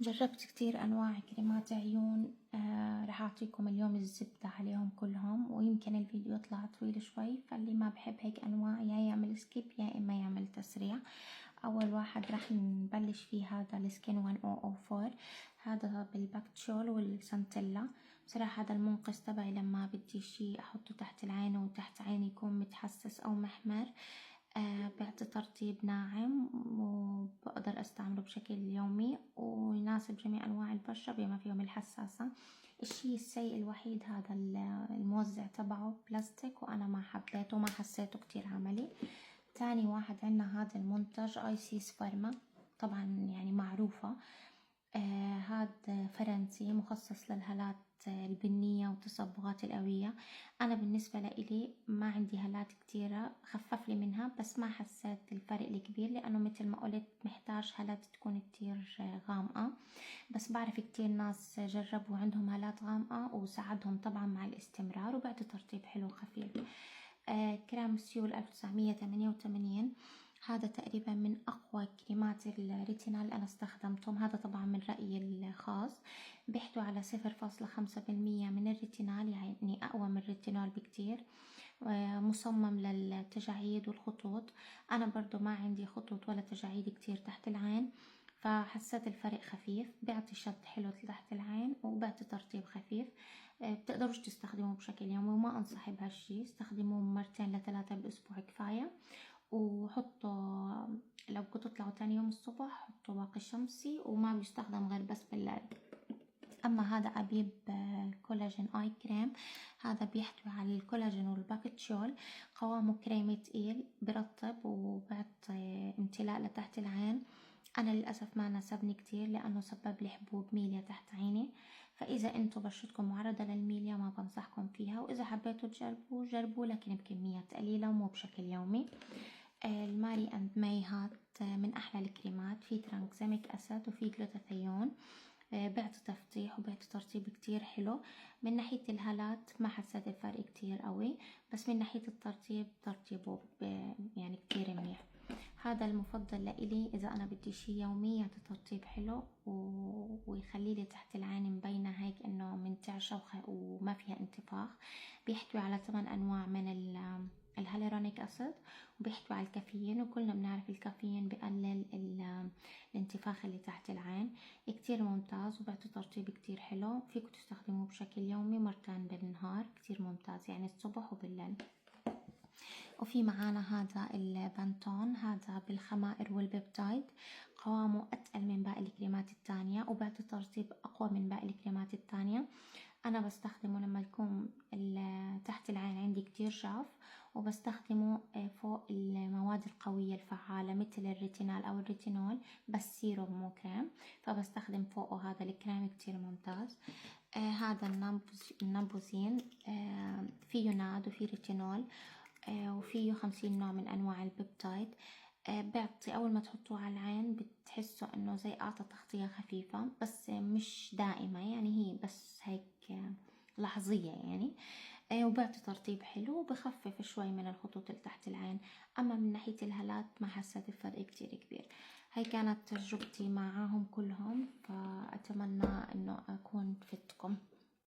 جربت كتير أنواع كريمات عيون. راح أعطيكم اليوم الزبدة عليهم كلهم، ويمكن الفيديو يطلع طويل شوي، فاللي ما بحب هيك أنواع يا يعمل سكيب يا إما يعمل تسريع. أول واحد راح نبلش فيه هذا السكين 1004، هذا بالباكتشول والسنتيلا. بصراحة هذا المنقذ تبعي لما بدي شي أحطه تحت العين وتحت عيني يكون متحسس أو محمر. بيعطي ترطيب ناعم وبقدر استعمله بشكل يومي ويناسب جميع انواع البشرة بما فيهم الحساسة. الشي السيء الوحيد هذا الموزع تبعه بلاستيك، وانا ما حبيته ما حسيته كتير عملي. تاني واحد عنا هذا المنتج ايسيس فارما، طبعا يعني معروفة. هاد فرنسي مخصص للهالات البنية والتصبغات القوية. أنا بالنسبة لإلي ما عندي هالات كتيرة، خفف لي منها بس ما حسيت الفرق الكبير، لأنه مثل ما قلت محتاج هالات تكون كتير غامقة. بس بعرف كتير ناس جربوا عندهم هالات غامقة وساعدهم طبعا مع الاستمرار وبعد ترطيب حلو خفيف. كريم سيول 1988، هذا تقريبا من أقوى كريمات الريتينال اللي أنا استخدمتهم، هذا طبعا من رأيي الخاص. بيحتوي على 0.5% من الريتينال، يعني أقوى من الريتينال بكتير. مصمم للتجاعيد والخطوط. أنا برضو ما عندي خطوط ولا تجاعيد كتير تحت العين، فحسيت الفرق خفيف، بيعطي شد حلو تحت العين وبيعطي ترطيب خفيف. بتقدروش تستخدموه بشكل يومي وما أنصح بهالشي، استخدموه مرتين لثلاثة بالأسبوع كفاية. وحطوا لو كنتوا تطلعوا تاني يوم الصبح حطوا واقي شمسي، وما بيستخدم غير بس بالليل. أما هذا أبيب كولاجين آي كريم، هذا بيحتوي على الكولاجين والباكتشول. قوامه كريمي تقيل، برطب وبعطي امتلاء لتحت العين. أنا للأسف ما ناسبني كتير لأنه سبب لي حبوب ميليا تحت عيني، فإذا أنتوا بشرتكم معرضة للميليا ما بنصحكم فيها، وإذا حبيتوا تجربوا جربوا لكن بكميات قليلة ومو بشكل يومي. الماري أند ماي هات من أحلى الكريمات، في ترانكزيميك أسيد وفي جلوتاثيون. بعطي تفتيح وبعطي ترطيب كتير حلو. من ناحية الهالات ما حسيت الفرق كتير قوي، بس من ناحية الترطيب ترطيبه يعني كتير منيح. هذا المفضل لإلي إذا أنا بدي شي يومي يعطي ترطيب حلو ويخليلي تحت العين مبينة هيك إنه منتعشة وما فيها انتفاخ. بيحتوي على 8 أنواع من الهالورونيك أسيد، وبيحتوي على الكافيين، وكلنا بنعرف الكافيين بقلل الانتفاخ اللي تحت العين. كتير ممتاز وبيعطي ترطيب كتير حلو، فيكم تستخدموه بشكل يومي مرتين بالنهار، كتير ممتاز يعني الصبح وبالليل. وفي معانا هذا البانتون، هذا بالخمائر والبيبتايد، قوامه أتقل من باقي الكريمات التانية وبعطي ترطيب أقوى من باقي الكريمات التانية. أنا بستخدمه لما يكون تحت العين عندي كتير جاف، وبستخدمه فوق المواد القوية الفعالة مثل الريتينال أو الريتينول، بس سيروم مو كريم، فبستخدم فوقه هذا الكريم كتير ممتاز. هذا النامبوزين، فيه ناد وفيه ريتينول، وفيه 50 نوع من أنواع البيبتايد. بيعطي أول ما تحطوه على العين بتحسوا إنه زي أعطى تغطية خفيفة، بس مش دائمة، يعني هي بس هيك لحظية يعني. وبيعطي ترطيب حلو وبخفف شوي من الخطوط اللي تحت العين. أما من ناحية الهالات ما حسيت الفرق كتير كبير. هاي كانت تجربتي معاهم كلهم، فأتمنى إنه أكون فدتكم.